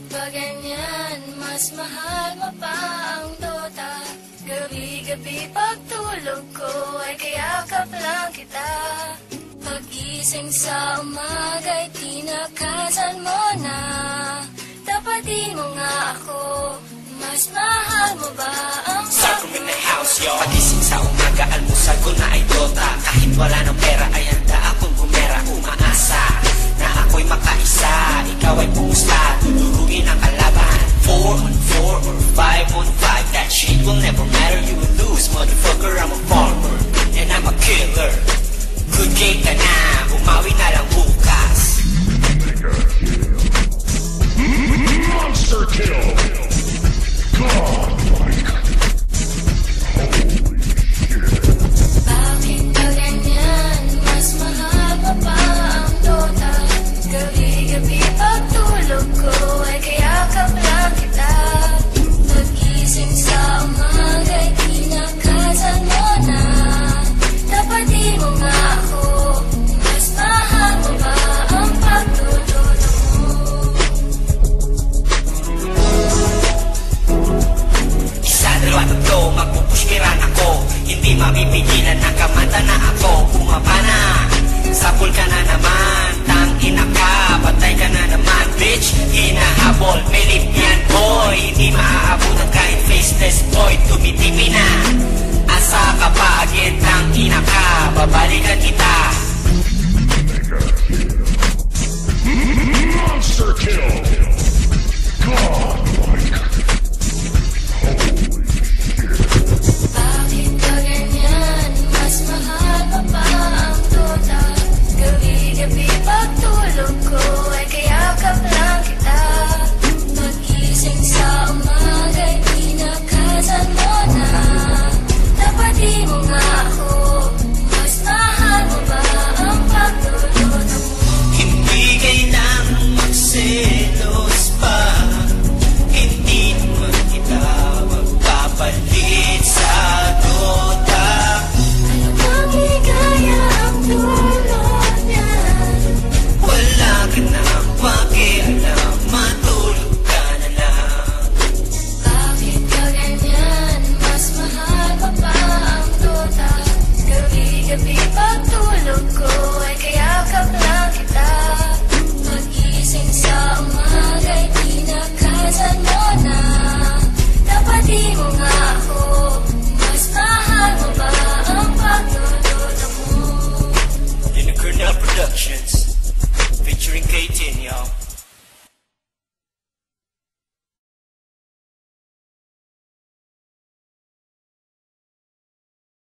Paganyan, mas mahal mo pa ang Dota. Gabi-gabi pagtulog ko ay kayakap lang kita. Pag-gising sa umaga'y tinakasan mo na. Tapatin mo nga ako, mas mahal mo ba ang Sarkong in the house, yo. Pag-gising sa umaga, almusal ko na ay Dota. Kahit wala ng pera ay handa akong bumera. Umaasa na ako'y makaisa. Ikaw